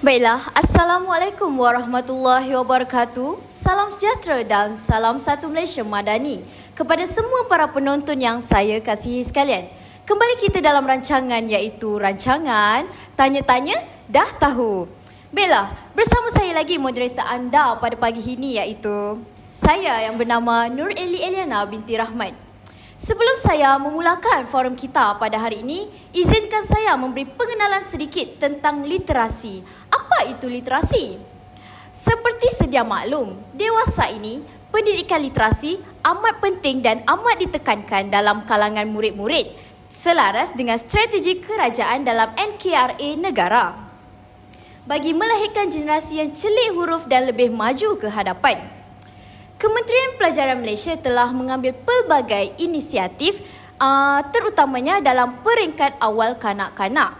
Baiklah, Assalamualaikum warahmatullahi wabarakatuh. Salam sejahtera dan salam satu Malaysia Madani kepada semua para penonton yang saya kasihi sekalian. Kembali kita dalam rancangan iaitu rancangan Tanya-Tanya Dah Tahu. Baiklah, bersama saya lagi moderator anda pada pagi ini iaitu saya yang bernama Nur Eli Eliana binti Rahmat. Sebelum saya memulakan forum kita pada hari ini, izinkan saya memberi pengenalan sedikit tentang literasi. Apa itu literasi? Seperti sedia maklum, dewasa ini, pendidikan literasi amat penting dan amat ditekankan dalam kalangan murid-murid selaras dengan strategi kerajaan dalam NKRA negara bagi melahirkan generasi yang celik huruf dan lebih maju ke hadapan. Kementerian Pelajaran Malaysia telah mengambil pelbagai inisiatif terutamanya dalam peringkat awal kanak-kanak.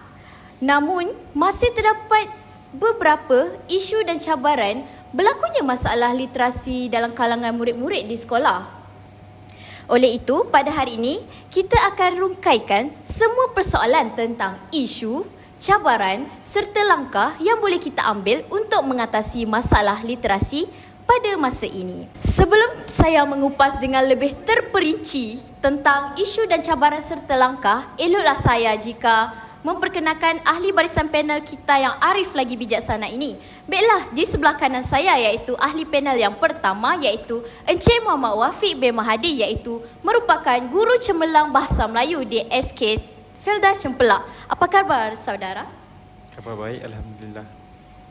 Namun, masih terdapat beberapa isu dan cabaran berlakunya masalah literasi dalam kalangan murid-murid di sekolah. Oleh itu, pada hari ini, kita akan rungkaikan semua persoalan tentang isu, cabaran serta langkah yang boleh kita ambil untuk mengatasi masalah literasi pada masa ini. Sebelum saya mengupas dengan lebih terperinci tentang isu dan cabaran serta langkah, eloklah saya jika memperkenalkan ahli barisan panel kita yang arif lagi bijaksana ini. Baiklah, di sebelah kanan saya iaitu ahli panel yang pertama iaitu Encik Muhammad Wafiq bin Mahadi iaitu merupakan guru cemerlang bahasa Melayu di SK Felda Cempelak. Apa khabar saudara? Khabar baik, Alhamdulillah.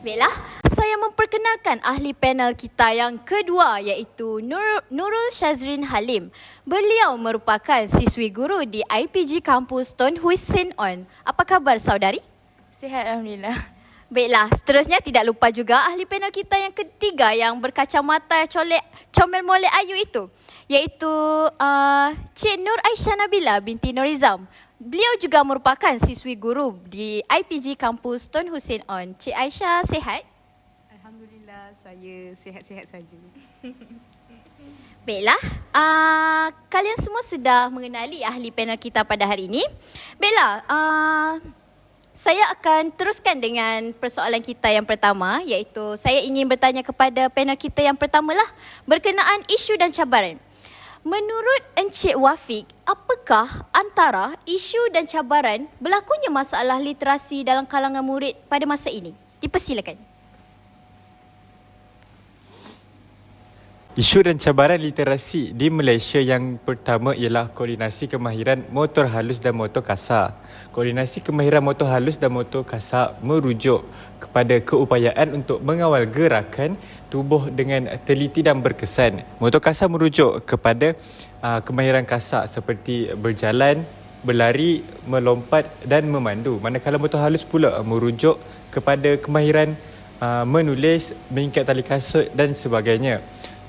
Baiklah, saya memperkenalkan ahli panel kita yang kedua iaitu Nurul Shazrin Halim. Beliau merupakan siswi guru di IPG Kampus Tun Hussein On. Apa khabar saudari? Sihat Alhamdulillah. Baiklah, seterusnya tidak lupa juga ahli panel kita yang ketiga yang berkacamata comel molek ayu itu iaitu Cik Nur Aisyah Nabila binti Norizam. Beliau juga merupakan siswi guru di IPG Kampus Tun Hussein On. Cik Aisyah sihat? Alhamdulillah, saya sihat-sihat saja. Baiklah, kalian semua sudah mengenali ahli panel kita pada hari ini. Baiklah, saya akan teruskan dengan persoalan kita yang pertama iaitu saya ingin bertanya kepada panel kita yang pertama lah berkenaan isu dan cabaran. Menurut Encik Wafiq, apakah antara isu dan cabaran berlakunya masalah literasi dalam kalangan murid pada masa ini? Dipersilakan. Isu dan cabaran literasi di Malaysia yang pertama ialah koordinasi kemahiran motor halus dan motor kasar. Koordinasi kemahiran motor halus dan motor kasar merujuk kepada keupayaan untuk mengawal gerakan tubuh dengan teliti dan berkesan. Motor kasar merujuk kepada kemahiran kasar seperti berjalan, berlari, melompat dan memandu. Manakala motor halus pula merujuk kepada kemahiran menulis, mengikat tali kasut dan sebagainya.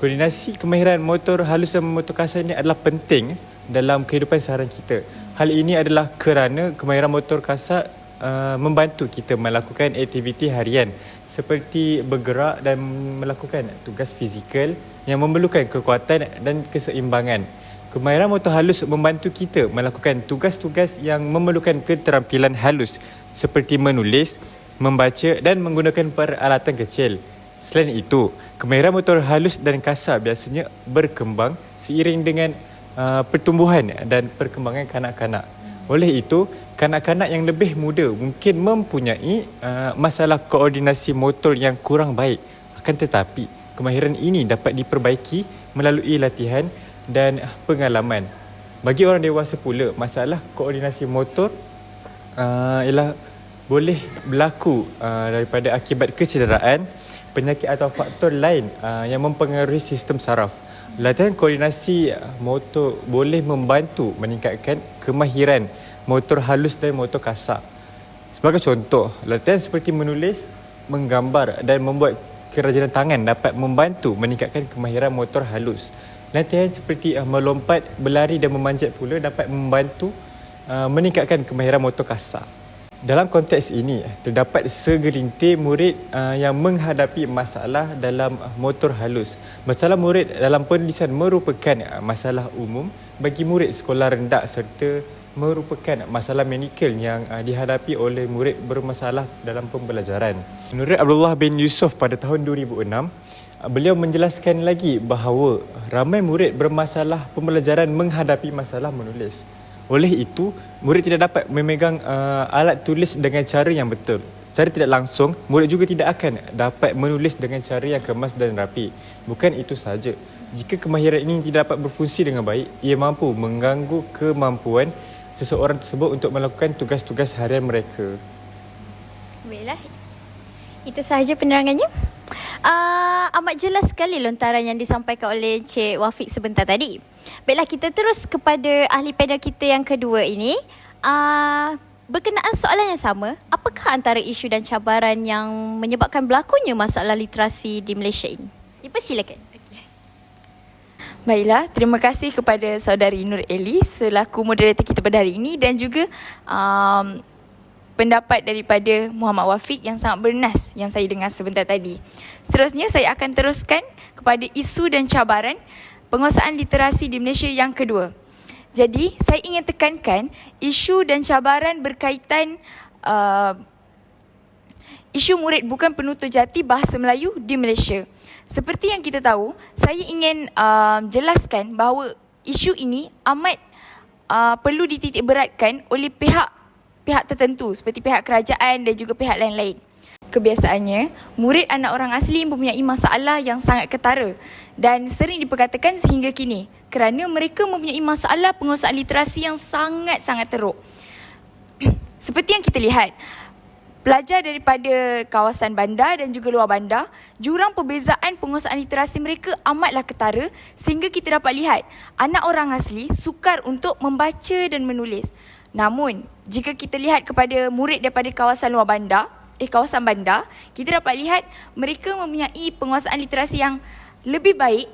Koordinasi kemahiran motor halus dan motor kasar ini adalah penting dalam kehidupan seharian kita. Hal ini adalah kerana kemahiran motor kasar membantu kita melakukan aktiviti harian seperti bergerak dan melakukan tugas fizikal yang memerlukan kekuatan dan keseimbangan. Kemahiran motor halus membantu kita melakukan tugas-tugas yang memerlukan keterampilan halus seperti menulis, membaca dan menggunakan peralatan kecil. Selain itu, kemahiran motor halus dan kasar biasanya berkembang seiring dengan pertumbuhan dan perkembangan kanak-kanak. Oleh itu, kanak-kanak yang lebih muda mungkin mempunyai masalah koordinasi motor yang kurang baik. Akan tetapi, kemahiran ini dapat diperbaiki melalui latihan dan pengalaman. Bagi orang dewasa pula, masalah koordinasi motor ialah boleh berlaku daripada akibat kecederaan, penyakit atau faktor lain yang mempengaruhi sistem saraf. Latihan koordinasi motor boleh membantu meningkatkan kemahiran motor halus dan motor kasar. Sebagai contoh, latihan seperti menulis, menggambar dan membuat kerajinan tangan dapat membantu meningkatkan kemahiran motor halus. Latihan seperti melompat, berlari dan memanjat pula dapat membantu meningkatkan kemahiran motor kasar. Dalam konteks ini, terdapat segelintir murid yang menghadapi masalah dalam motor halus. Masalah murid dalam penulisan merupakan masalah umum bagi murid sekolah rendah serta merupakan masalah medikal yang dihadapi oleh murid bermasalah dalam pembelajaran. Menurut Abdullah bin Yusuf pada tahun 2006, beliau menjelaskan lagi bahawa ramai murid bermasalah pembelajaran menghadapi masalah menulis. Oleh itu, murid tidak dapat memegang alat tulis dengan cara yang betul. Secara tidak langsung, murid juga tidak akan dapat menulis dengan cara yang kemas dan rapi. Bukan itu sahaja. Jika kemahiran ini tidak dapat berfungsi dengan baik, ia mampu mengganggu kemampuan seseorang tersebut untuk melakukan tugas-tugas harian mereka. Baiklah. Itu sahaja penerangannya. Amat jelas sekali lontaran yang disampaikan oleh Encik Wafiq sebentar tadi. Baiklah, kita terus kepada ahli panel kita yang kedua ini. Berkenaan soalan yang sama, apakah antara isu dan cabaran yang menyebabkan berlakunya masalah literasi di Malaysia ini? Dipersilakan. Baiklah, terima kasih kepada saudari Nur Eli selaku moderator kita pada hari ini dan juga pendapat daripada Muhammad Wafiq yang sangat bernas yang saya dengar sebentar tadi. Seterusnya saya akan teruskan kepada isu dan cabaran penguasaan literasi di Malaysia yang kedua. Jadi, saya ingin tekankan isu dan cabaran berkaitan isu murid bukan penutur jati bahasa Melayu di Malaysia. Seperti yang kita tahu, saya ingin jelaskan bahawa isu ini amat perlu dititik beratkan oleh pihak tertentu seperti pihak kerajaan dan juga pihak lain-lain. Kebiasaannya, murid anak orang asli mempunyai masalah yang sangat ketara dan sering diperkatakan sehingga kini kerana mereka mempunyai masalah penguasaan literasi yang sangat-sangat teruk. Seperti yang kita lihat, pelajar daripada kawasan bandar dan juga luar bandar, jurang perbezaan penguasaan literasi mereka amatlah ketara sehingga kita dapat lihat anak orang asli sukar untuk membaca dan menulis. Namun, jika kita lihat kepada murid daripada kawasan kawasan bandar, kita dapat lihat mereka mempunyai penguasaan literasi yang lebih baik.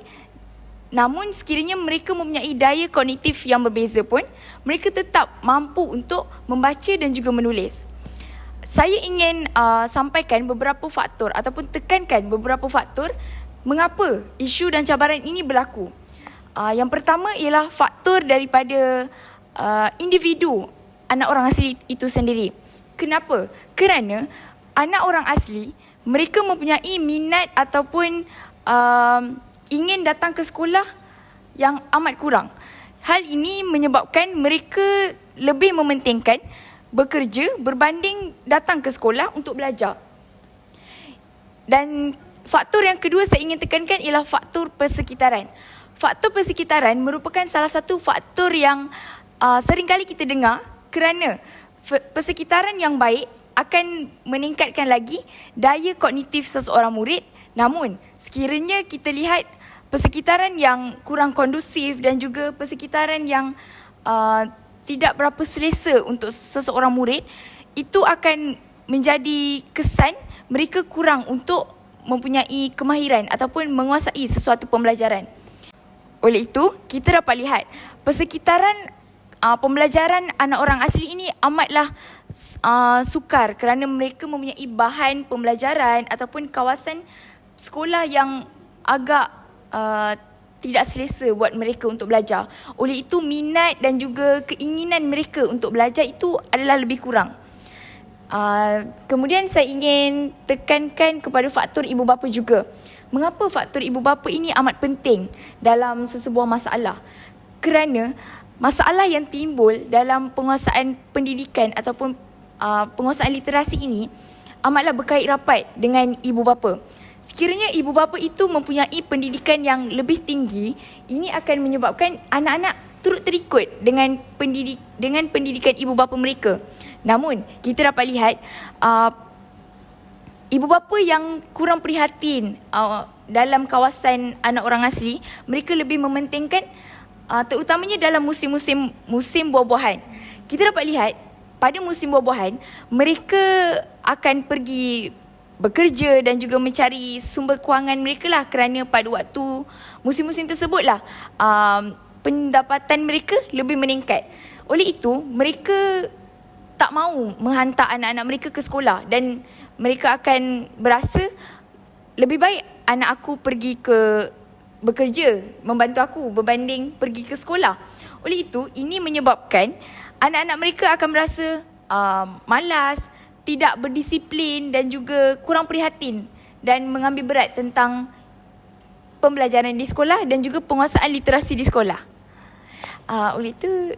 Namun sekiranya mereka mempunyai daya kognitif yang berbeza pun, mereka tetap mampu untuk membaca dan juga menulis. Saya ingin sampaikan beberapa faktor ataupun tekankan beberapa faktor mengapa isu dan cabaran ini berlaku. Yang pertama ialah faktor daripada individu anak orang asli itu sendiri. Kenapa? Kerana anak orang asli mereka mempunyai minat ataupun ingin datang ke sekolah yang amat kurang. Hal ini menyebabkan mereka lebih mementingkan bekerja berbanding datang ke sekolah untuk belajar. Dan faktor yang kedua saya ingin tekankan ialah faktor persekitaran. Faktor persekitaran merupakan salah satu faktor yang seringkali kita dengar kerana persekitaran yang baik akan meningkatkan lagi daya kognitif seseorang murid. Namun, sekiranya kita lihat persekitaran yang kurang kondusif dan juga persekitaran yang tidak berapa selesa untuk seseorang murid, itu akan menjadi kesan mereka kurang untuk mempunyai kemahiran ataupun menguasai sesuatu pembelajaran. Oleh itu, kita dapat lihat persekitaran pembelajaran anak orang asli ini amatlah sukar kerana mereka mempunyai bahan pembelajaran ataupun kawasan sekolah yang agak tidak selesa buat mereka untuk belajar. Oleh itu, minat dan juga keinginan mereka untuk belajar itu adalah lebih kurang. Kemudian saya ingin tekankan kepada faktor ibu bapa juga. Mengapa faktor ibu bapa ini amat penting dalam sesebuah masalah? Kerana masalah yang timbul dalam penguasaan pendidikan ataupun penguasaan literasi ini amatlah berkait rapat dengan ibu bapa. Sekiranya ibu bapa itu mempunyai pendidikan yang lebih tinggi, ini akan menyebabkan anak-anak turut terikut dengan pendidikan ibu bapa mereka. Namun, kita dapat lihat ibu bapa yang kurang prihatin dalam kawasan anak orang asli, mereka lebih mementingkan terutamanya dalam musim buah-buahan. Kita dapat lihat pada musim buah-buahan, mereka akan pergi bekerja dan juga mencari sumber kewangan mereka lah kerana pada waktu musim-musim tersebutlah pendapatan mereka lebih meningkat. Oleh itu, mereka tak mahu menghantar anak-anak mereka ke sekolah dan mereka akan berasa lebih baik anak aku pergi ke bekerja membantu aku berbanding pergi ke sekolah. Oleh itu, ini menyebabkan anak-anak mereka akan merasa malas, tidak berdisiplin dan juga kurang prihatin dan mengambil berat tentang pembelajaran di sekolah dan juga penguasaan literasi di sekolah. Oleh itu,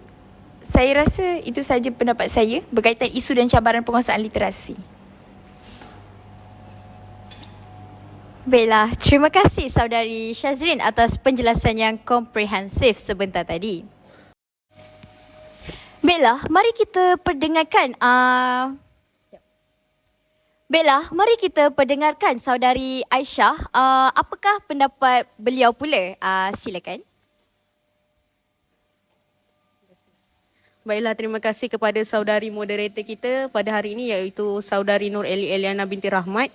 saya rasa itu sahaja pendapat saya berkaitan isu dan cabaran penguasaan literasi. Baiklah, terima kasih saudari Syazrin atas penjelasan yang komprehensif sebentar tadi. Baiklah, mari kita perdengarkan saudari Aisyah. Apakah pendapat beliau pula? Silakan. Baiklah, terima kasih kepada saudari moderator kita pada hari ini iaitu saudari Nur Eliana binti Rahmat.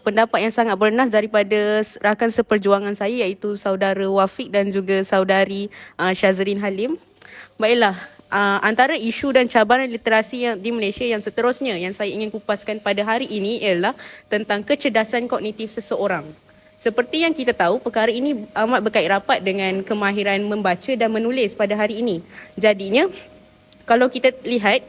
Pendapat yang sangat bernas daripada rakan seperjuangan saya iaitu saudara Wafiq dan juga saudari Syazrin Halim. Baiklah, antara isu dan cabaran literasi yang di Malaysia yang seterusnya yang saya ingin kupaskan pada hari ini ialah tentang kecerdasan kognitif seseorang. Seperti yang kita tahu, perkara ini amat berkait rapat dengan kemahiran membaca dan menulis pada hari ini. Jadinya, kalau kita lihat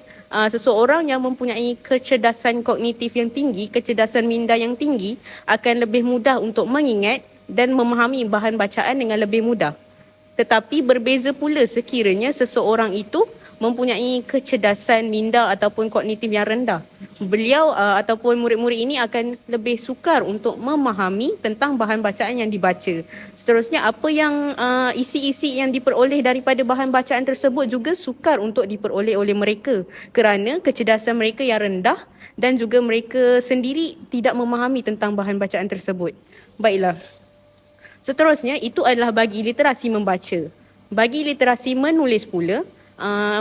seseorang yang mempunyai kecerdasan kognitif yang tinggi, kecerdasan minda yang tinggi akan lebih mudah untuk mengingat dan memahami bahan bacaan dengan lebih mudah. Tetapi berbeza pula sekiranya seseorang itu mempunyai kecerdasan minda ataupun kognitif yang rendah. Beliau ataupun murid-murid ini akan lebih sukar untuk memahami tentang bahan bacaan yang dibaca. Seterusnya, apa yang isi-isi yang diperoleh daripada bahan bacaan tersebut juga sukar untuk diperoleh oleh mereka kerana kecerdasan mereka yang rendah dan juga mereka sendiri tidak memahami tentang bahan bacaan tersebut. Baiklah. Seterusnya, itu adalah bagi literasi membaca. Bagi literasi menulis pula,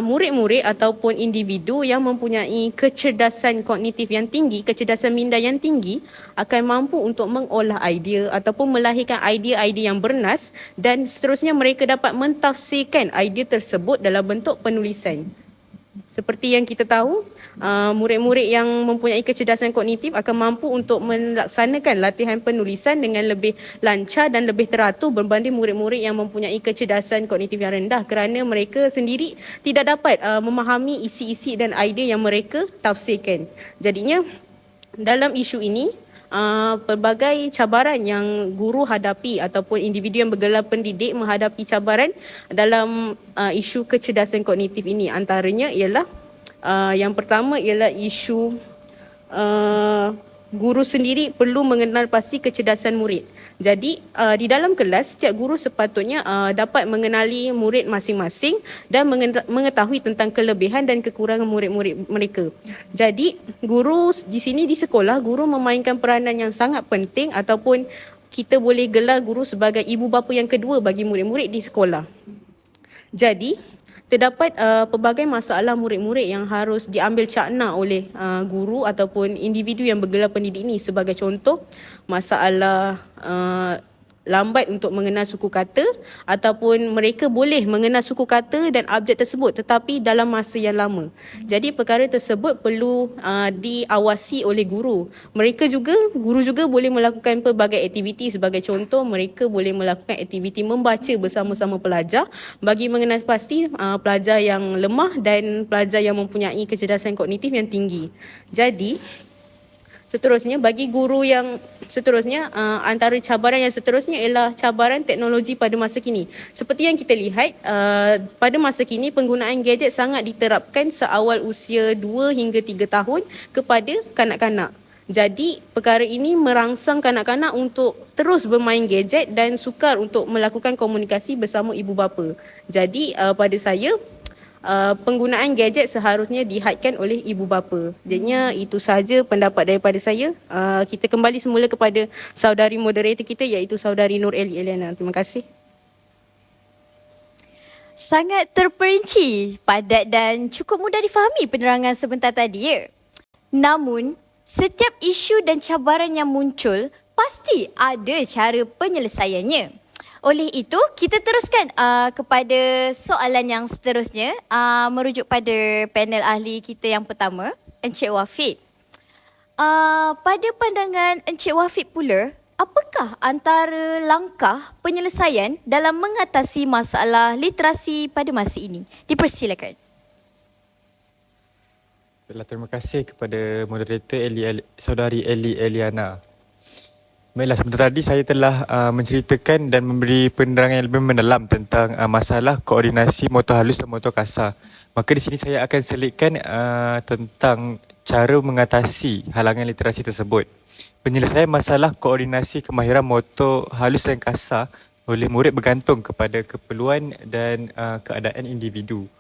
murid-murid ataupun individu yang mempunyai kecerdasan kognitif yang tinggi, kecerdasan minda yang tinggi akan mampu untuk mengolah idea ataupun melahirkan idea-idea yang bernas dan seterusnya mereka dapat mentafsirkan idea tersebut dalam bentuk penulisan. Seperti yang kita tahu, murid-murid yang mempunyai kecerdasan kognitif akan mampu untuk melaksanakan latihan penulisan dengan lebih lancar dan lebih teratur berbanding murid-murid yang mempunyai kecerdasan kognitif yang rendah kerana mereka sendiri tidak dapat memahami isi-isi dan idea yang mereka tafsirkan. Jadinya, dalam isu ini, pelbagai cabaran yang guru hadapi ataupun individu yang bergelar pendidik menghadapi cabaran dalam isu kecerdasan kognitif ini. Antaranya ialah yang pertama ialah isu guru sendiri perlu mengenal pasti kecerdasan murid. Jadi di dalam kelas setiap guru sepatutnya dapat mengenali murid masing-masing dan mengetahui tentang kelebihan dan kekurangan murid-murid mereka. Jadi guru di sini di sekolah, guru memainkan peranan yang sangat penting ataupun kita boleh gelar guru sebagai ibu bapa yang kedua bagi murid-murid di sekolah. Jadi terdapat pelbagai masalah murid-murid yang harus diambil cakna oleh guru ataupun individu yang bergelar pendidik ini. Sebagai contoh, masalah lambat untuk mengenal suku kata ataupun mereka boleh mengenal suku kata dan objek tersebut tetapi dalam masa yang lama. Jadi perkara tersebut perlu diawasi oleh guru. Guru juga boleh melakukan pelbagai aktiviti. Sebagai contoh, mereka boleh melakukan aktiviti membaca bersama-sama pelajar bagi mengenal pasti pelajar yang lemah dan pelajar yang mempunyai kecerdasan kognitif yang tinggi. Jadi seterusnya, bagi guru yang seterusnya, antara cabaran yang seterusnya ialah cabaran teknologi pada masa kini. Seperti yang kita lihat, pada masa kini penggunaan gadget sangat diterapkan seawal usia 2 hingga 3 tahun kepada kanak-kanak. Jadi, perkara ini merangsang kanak-kanak untuk terus bermain gadget dan sukar untuk melakukan komunikasi bersama ibu bapa. Jadi, pada saya, penggunaan gadget seharusnya dihadkan oleh ibu bapa. Jadinya itu sahaja pendapat daripada saya. Kita kembali semula kepada saudari moderator kita iaitu saudari Nur Eliana. Terima kasih. Sangat terperinci, padat dan cukup mudah difahami penerangan sebentar tadi ya. Namun, setiap isu dan cabaran yang muncul pasti ada cara penyelesaiannya. Oleh itu, kita teruskan kepada soalan yang seterusnya merujuk pada panel ahli kita yang pertama, Encik Wafiq. Pada pandangan Encik Wafiq pula, apakah antara langkah penyelesaian dalam mengatasi masalah literasi pada masa ini? Dipersilakan. Baiklah, terima kasih kepada moderator Saudari Eli Eliana. Baiklah, sebentar tadi saya telah menceritakan dan memberi penerangan yang lebih mendalam tentang masalah koordinasi motor halus dan motor kasar. Maka di sini saya akan selitkan tentang cara mengatasi halangan literasi tersebut. Penyelesaian masalah koordinasi kemahiran motor halus dan kasar oleh murid bergantung kepada keperluan dan keadaan individu.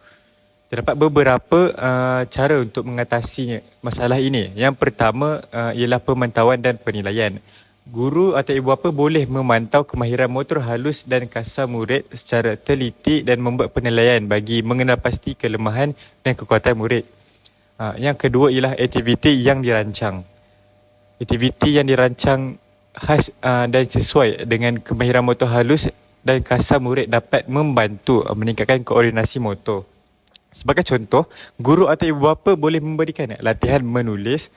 Terdapat beberapa cara untuk mengatasi masalah ini. Yang pertama ialah pemantauan dan penilaian. Guru atau ibu bapa boleh memantau kemahiran motor halus dan kasar murid secara teliti dan membuat penilaian bagi mengenal pasti kelemahan dan kekuatan murid. Yang kedua ialah aktiviti yang dirancang. Aktiviti yang dirancang khas dan sesuai dengan kemahiran motor halus dan kasar murid dapat membantu meningkatkan koordinasi motor. Sebagai contoh, guru atau ibu bapa boleh memberikan latihan menulis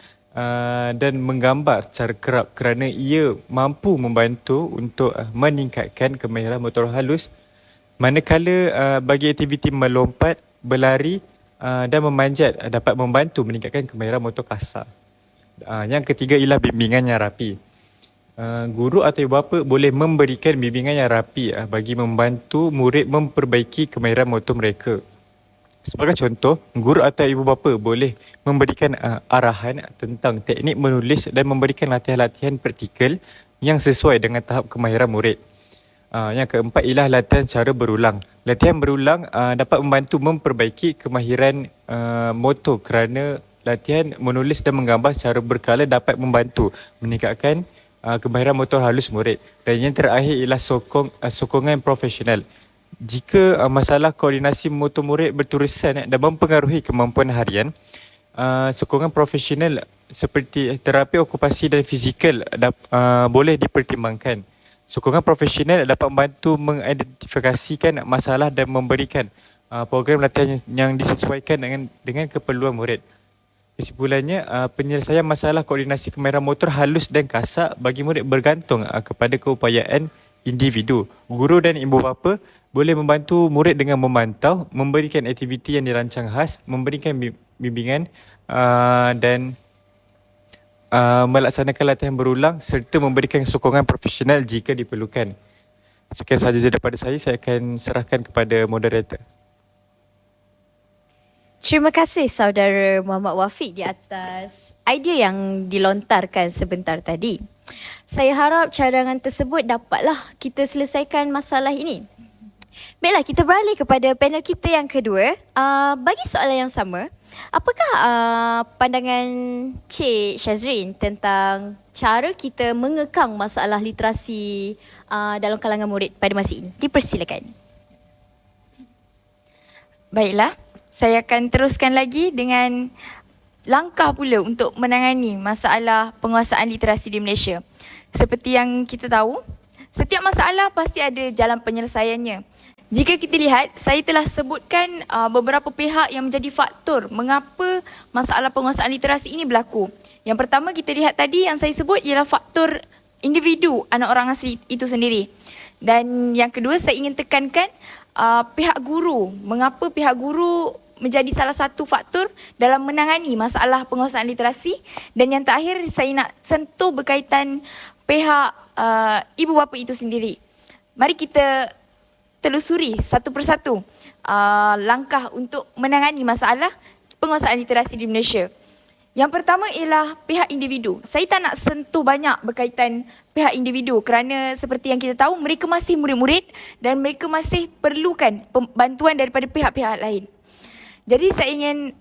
dan menggambar secara kerap kerana ia mampu membantu untuk meningkatkan kemahiran motor halus. Manakala bagi aktiviti melompat, berlari dan memanjat dapat membantu meningkatkan kemahiran motor kasar. Yang ketiga ialah bimbingan yang rapi. Guru atau ibu bapa boleh memberikan bimbingan yang rapi bagi membantu murid memperbaiki kemahiran motor mereka. Sebagai contoh, guru atau ibu bapa boleh memberikan arahan tentang teknik menulis dan memberikan latihan-latihan praktikal yang sesuai dengan tahap kemahiran murid. Yang keempat ialah latihan secara berulang. Latihan berulang dapat membantu memperbaiki kemahiran motor kerana latihan menulis dan menggambar secara berkala dapat membantu meningkatkan kemahiran motor halus murid. Dan yang terakhir ialah sokongan profesional. Jika masalah koordinasi motor murid berterusan dan mempengaruhi kemampuan harian, sokongan profesional seperti terapi okupasi dan fizikal boleh dipertimbangkan. Sokongan profesional dapat membantu mengidentifikasikan masalah dan memberikan program latihan yang disesuaikan dengan keperluan murid. Kesimpulannya, penyelesaian masalah koordinasi kemahiran motor halus dan kasar bagi murid bergantung kepada keupayaan individu. Guru dan ibu bapa boleh membantu murid dengan memantau, memberikan aktiviti yang dirancang khas, memberikan bimbingan dan melaksanakan latihan berulang serta memberikan sokongan profesional jika diperlukan. Sekian sahaja daripada saya akan serahkan kepada moderator. Terima kasih saudara Muhammad Wafiq di atas idea yang dilontarkan sebentar tadi. Saya harap cadangan tersebut dapatlah kita selesaikan masalah ini. Baiklah, kita beralih kepada panel kita yang kedua. Bagi soalan yang sama, apakah pandangan Cik Syazrin tentang cara kita mengekang masalah literasi dalam kalangan murid pada masa ini? Dipersilakan. Baiklah, saya akan teruskan lagi dengan langkah pula untuk menangani masalah penguasaan literasi di Malaysia. Seperti yang kita tahu, setiap masalah pasti ada jalan penyelesaiannya. Jika kita lihat, saya telah sebutkan beberapa pihak yang menjadi faktor mengapa masalah penguasaan literasi ini berlaku. Yang pertama kita lihat tadi yang saya sebut ialah faktor individu anak orang asli itu sendiri. Dan yang kedua saya ingin tekankan pihak guru. Mengapa pihak guru menjadi salah satu faktor dalam menangani masalah penguasaan literasi. Dan yang terakhir saya nak sentuh berkaitan pihak ibu bapa itu sendiri. Mari kita telusuri satu persatu langkah untuk menangani masalah penguasaan literasi di Malaysia. Yang pertama ialah pihak individu. Saya tak nak sentuh banyak berkaitan pihak individu kerana seperti yang kita tahu mereka masih murid-murid dan mereka masih perlukan bantuan daripada pihak-pihak lain. Jadi saya ingin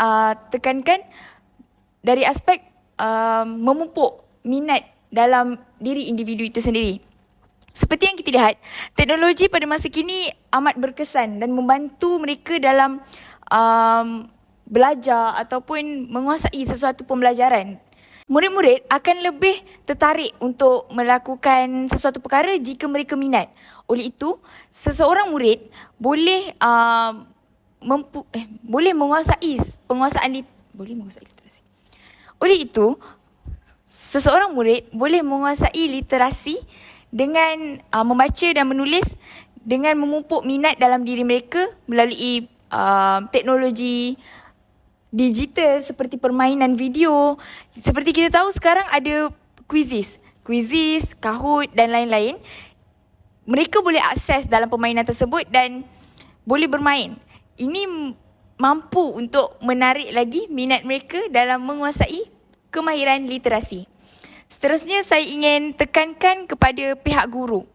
tekankan dari aspek memupuk minat dalam diri individu itu sendiri. Seperti yang kita lihat, teknologi pada masa kini amat berkesan dan membantu mereka dalam belajar ataupun menguasai sesuatu pembelajaran. Murid-murid akan lebih tertarik untuk melakukan sesuatu perkara jika mereka minat. Oleh itu, seseorang murid boleh menguasai literasi. Oleh itu, seseorang murid boleh menguasai literasi dengan membaca dan menulis dengan memupuk minat dalam diri mereka melalui teknologi digital seperti permainan video. Seperti kita tahu sekarang ada quizzes, Kahoot dan lain-lain. Mereka boleh akses dalam permainan tersebut dan boleh bermain. Ini mampu untuk menarik lagi minat mereka dalam menguasai kemahiran literasi. Seterusnya saya ingin tekankan kepada pihak guru.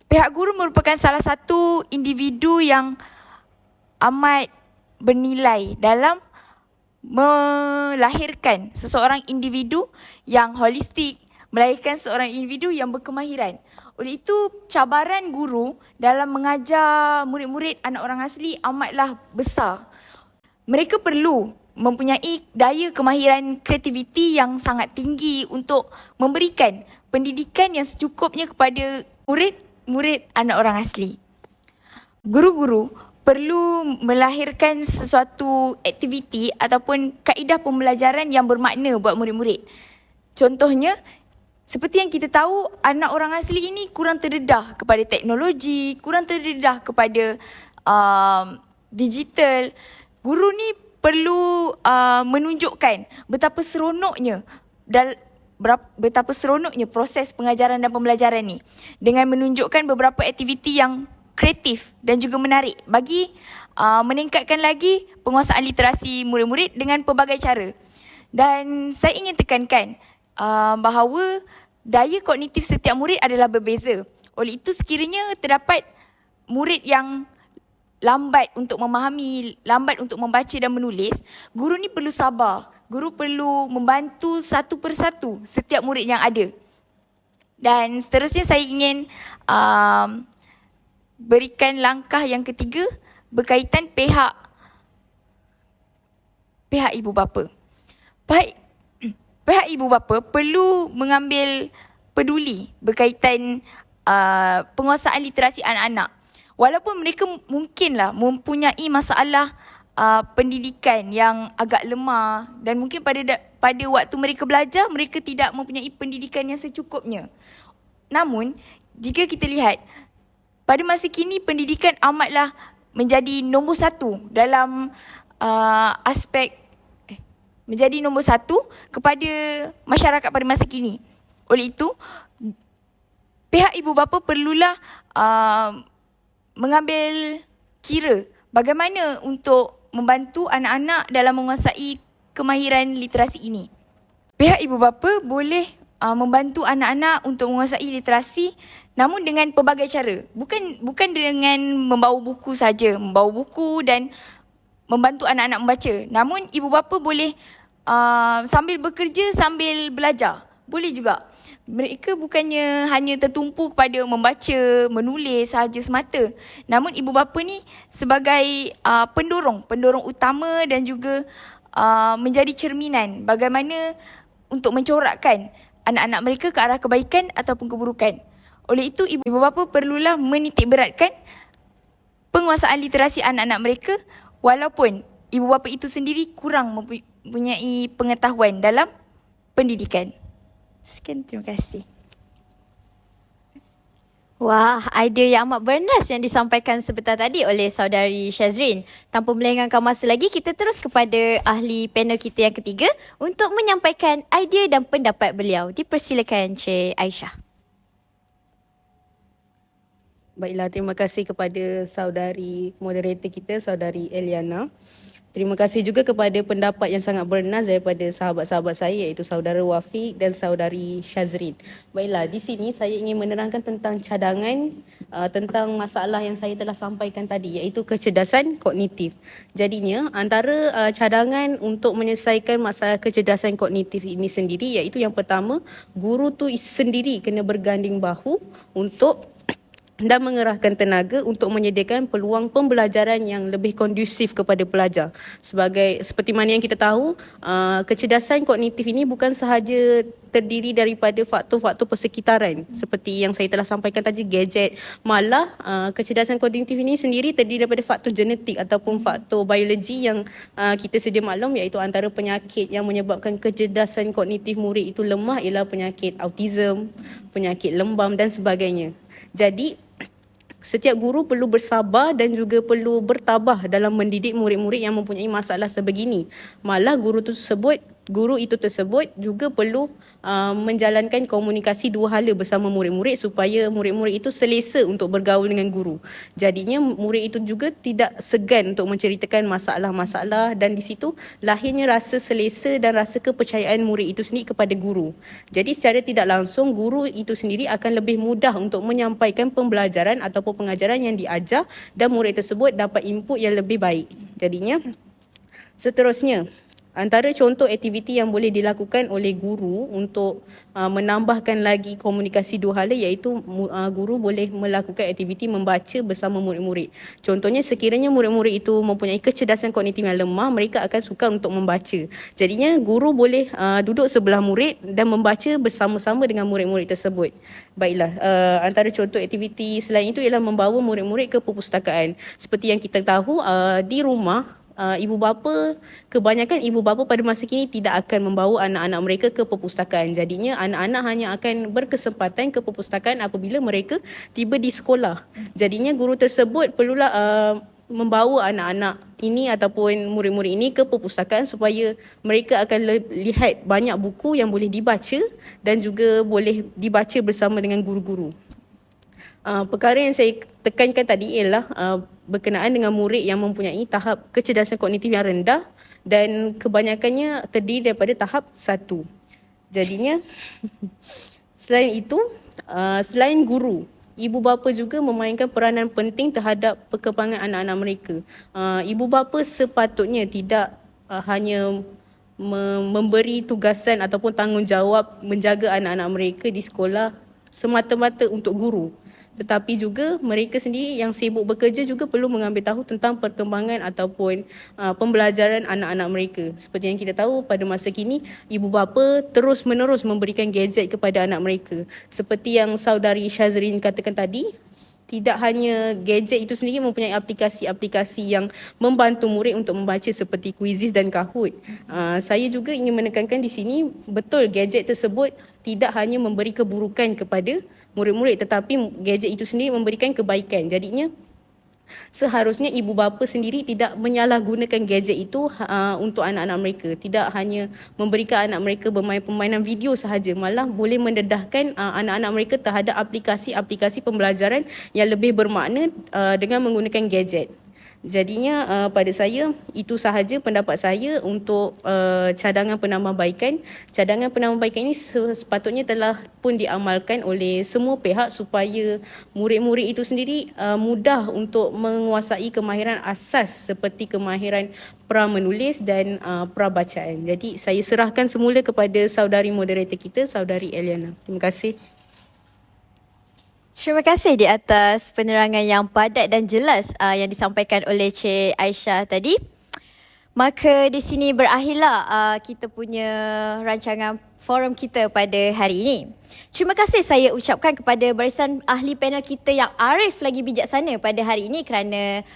Pihak guru merupakan salah satu individu yang amat bernilai dalam melahirkan seseorang individu yang holistik, melahirkan seorang individu yang berkemahiran. Oleh itu, cabaran guru dalam mengajar murid-murid anak orang asli amatlah besar. Mereka perlu mempunyai daya kemahiran kreativiti yang sangat tinggi untuk memberikan pendidikan yang secukupnya kepada murid-murid anak orang asli. Guru-guru perlu melahirkan sesuatu aktiviti ataupun kaedah pembelajaran yang bermakna buat murid-murid. Contohnya, seperti yang kita tahu, anak orang asli ini kurang terdedah kepada teknologi, kurang terdedah kepada digital. Guru ni perlu menunjukkan betapa seronoknya proses pengajaran dan pembelajaran ni dengan menunjukkan beberapa aktiviti yang kreatif dan juga menarik bagi meningkatkan lagi penguasaan literasi murid-murid dengan pelbagai cara. Dan saya ingin tekankan bahawa daya kognitif setiap murid adalah berbeza. Oleh itu, sekiranya terdapat murid yang lambat untuk memahami, lambat untuk membaca dan menulis, guru ni perlu sabar. Guru perlu membantu satu persatu setiap murid yang ada. Dan seterusnya saya ingin berikan langkah yang ketiga berkaitan pihak ibu bapa. Pihak ibu bapa perlu mengambil peduli berkaitan penguasaan literasi anak-anak. Walaupun mereka mungkinlah mempunyai masalah pendidikan yang agak lemah dan mungkin pada waktu mereka belajar mereka tidak mempunyai pendidikan yang secukupnya. Namun, jika kita lihat pada masa kini pendidikan amatlah menjadi nombor satu dalam menjadi nombor satu kepada masyarakat pada masa kini. Oleh itu, pihak ibu bapa perlulah mengambil kira bagaimana untuk membantu anak-anak dalam menguasai kemahiran literasi ini. Pihak ibu bapa boleh membantu anak-anak untuk menguasai literasi namun dengan pelbagai cara. Bukan dengan membawa buku saja, membawa buku dan membantu anak-anak membaca. Namun ibu bapa boleh sambil bekerja sambil belajar. Boleh juga. Mereka bukannya hanya tertumpu kepada membaca, menulis sahaja semata. Namun ibu bapa ni sebagai pendorong utama dan juga menjadi cerminan bagaimana untuk mencorakkan anak-anak mereka ke arah kebaikan ataupun keburukan. Oleh itu, ibu bapa perlulah menitikberatkan penguasaan literasi anak-anak mereka walaupun ibu bapa itu sendiri kurang mempunyai pengetahuan dalam pendidikan. Sekian, terima kasih. Wah, idea yang amat bernas yang disampaikan sebentar tadi oleh saudari Shazrin. Tanpa melengahkan masa lagi, kita terus kepada ahli panel kita yang ketiga untuk menyampaikan idea dan pendapat beliau. Dipersilakan Cik Aisyah. Baiklah, terima kasih kepada saudari moderator kita, saudari Eliana. Terima kasih juga kepada pendapat yang sangat bernas daripada sahabat-sahabat saya iaitu saudara Wafiq dan saudari Shazrin. Baiklah, di sini saya ingin menerangkan tentang cadangan tentang masalah yang saya telah sampaikan tadi iaitu kecerdasan kognitif. Jadinya antara cadangan untuk menyelesaikan masalah kecerdasan kognitif ini sendiri iaitu yang pertama, guru tu sendiri kena berganding bahu untuk dan mengerahkan tenaga untuk menyediakan peluang pembelajaran yang lebih kondusif kepada pelajar. Seperti mana yang kita tahu, kecerdasan kognitif ini bukan sahaja terdiri daripada faktor-faktor persekitaran seperti yang saya telah sampaikan tadi, gadget. Malah kecerdasan kognitif ini sendiri terdiri daripada faktor genetik ataupun faktor biologi yang kita sedia maklum iaitu antara penyakit yang menyebabkan kecerdasan kognitif murid itu lemah ialah penyakit autism, penyakit lembam dan sebagainya. Jadi Setiap guru perlu bersabar dan juga perlu bertabah dalam mendidik murid-murid yang mempunyai masalah sebegini. Malah guru itu tersebut juga perlu menjalankan komunikasi dua hala bersama murid-murid supaya murid-murid itu selesa untuk bergaul dengan guru. Jadinya murid itu juga tidak segan untuk menceritakan masalah-masalah dan di situ lahirnya rasa selesa dan rasa kepercayaan murid itu sendiri kepada guru. Jadi secara tidak langsung guru itu sendiri akan lebih mudah untuk menyampaikan pembelajaran ataupun pengajaran yang diajar dan murid tersebut dapat input yang lebih baik. Jadinya seterusnya, antara contoh aktiviti yang boleh dilakukan oleh guru untuk menambahkan lagi komunikasi dua hala iaitu guru boleh melakukan aktiviti membaca bersama murid-murid. Contohnya sekiranya murid-murid itu mempunyai kecerdasan kognitif yang lemah, mereka akan sukar untuk membaca. Jadinya guru boleh duduk sebelah murid dan membaca bersama-sama dengan murid-murid tersebut. Baiklah, antara contoh aktiviti selain itu ialah membawa murid-murid ke perpustakaan. Seperti yang kita tahu, di rumah kebanyakan ibu bapa pada masa kini tidak akan membawa anak-anak mereka ke perpustakaan. Jadinya anak-anak hanya akan berkesempatan ke perpustakaan apabila mereka tiba di sekolah. Jadinya guru tersebut perlulah membawa anak-anak ini ataupun murid-murid ini ke perpustakaan supaya mereka akan lihat banyak buku yang boleh dibaca dan juga boleh dibaca bersama dengan guru-guru. Perkara yang saya tekankan tadi ialah berkenaan dengan murid yang mempunyai tahap kecerdasan kognitif yang rendah dan kebanyakannya terdiri daripada tahap 1. Jadinya selain itu, selain guru, ibu bapa juga memainkan peranan penting terhadap perkembangan anak-anak mereka. Ibu bapa sepatutnya tidak hanya memberi tugasan ataupun tanggungjawab menjaga anak-anak mereka di sekolah semata-mata untuk guru. Tetapi juga mereka sendiri yang sibuk bekerja juga perlu mengambil tahu tentang perkembangan ataupun pembelajaran anak-anak mereka. Seperti yang kita tahu pada masa kini, ibu bapa terus-menerus memberikan gadget kepada anak mereka. Seperti yang saudari Syazrin katakan tadi, tidak hanya gadget itu sendiri mempunyai aplikasi-aplikasi yang membantu murid untuk membaca seperti Quizizz dan Kahoot. Saya juga ingin menekankan di sini, betul gadget tersebut tidak hanya memberi keburukan kepada murid-murid tetapi gadget itu sendiri memberikan kebaikan. Jadinya seharusnya ibu bapa sendiri tidak menyalahgunakan gadget itu untuk anak-anak mereka. Tidak hanya memberikan anak mereka bermain permainan video sahaja, malah boleh mendedahkan anak-anak mereka terhadap aplikasi-aplikasi pembelajaran yang lebih bermakna dengan menggunakan gadget. Jadinya pada saya itu sahaja pendapat saya untuk cadangan penambahbaikan. Cadangan penambahbaikan ini sepatutnya telah pun diamalkan oleh semua pihak supaya murid-murid itu sendiri mudah untuk menguasai kemahiran asas seperti kemahiran pra-menulis dan pra-bacaan. Jadi saya serahkan semula kepada saudari moderator kita, saudari Eliana. Terima kasih. Terima kasih di atas penerangan yang padat dan jelas yang disampaikan oleh Cik Aisyah tadi. Maka di sini berakhirlah kita punya rancangan forum kita pada hari ini. Terima kasih saya ucapkan kepada barisan ahli panel kita yang arif lagi bijaksana pada hari ini kerana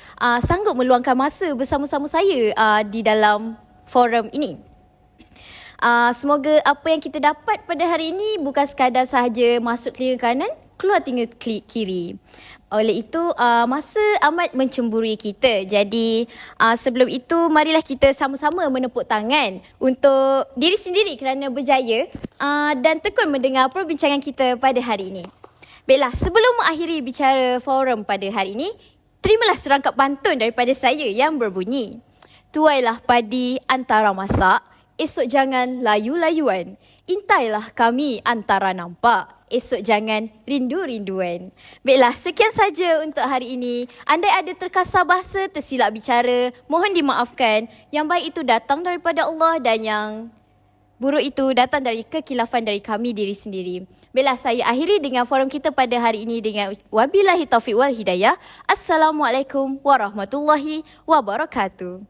sanggup meluangkan masa bersama-sama saya di dalam forum ini. Semoga apa yang kita dapat pada hari ini bukan sekadar sahaja masuk telinga kanan, keluar telinga kiri. Oleh itu, masa amat mencemburui kita. Jadi, sebelum itu, marilah kita sama-sama menepuk tangan untuk diri sendiri kerana berjaya dan tekun mendengar perbincangan kita pada hari ini. Baiklah, sebelum mengakhiri bicara forum pada hari ini, terimalah serangkap pantun daripada saya yang berbunyi. Tuailah padi antara masak, esok jangan layu-layuan. Intailah kami antara nampak, esok jangan rindu-rinduan. Baiklah, sekian saja untuk hari ini. Andai ada terkasar bahasa, tersilap bicara, mohon dimaafkan. Yang baik itu datang daripada Allah dan yang buruk itu datang dari kekilafan dari kami diri sendiri. Baiklah, saya akhiri dengan forum kita pada hari ini dengan wabillahi taufiq wal hidayah. Assalamualaikum warahmatullahi wabarakatuh.